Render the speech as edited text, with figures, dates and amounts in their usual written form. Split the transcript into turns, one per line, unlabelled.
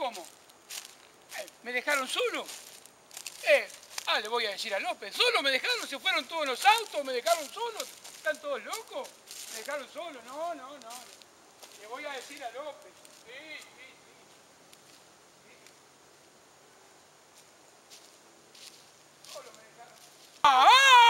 ¿Cómo? ¿Me dejaron solo? Le voy a decir a López. ¿Solo me dejaron? ¿Se fueron todos los autos? ¿Me dejaron solo? ¿Están todos locos? ¿Me dejaron solo? No. Le voy a decir a López. Sí. Solo me dejaron. ¡Ah!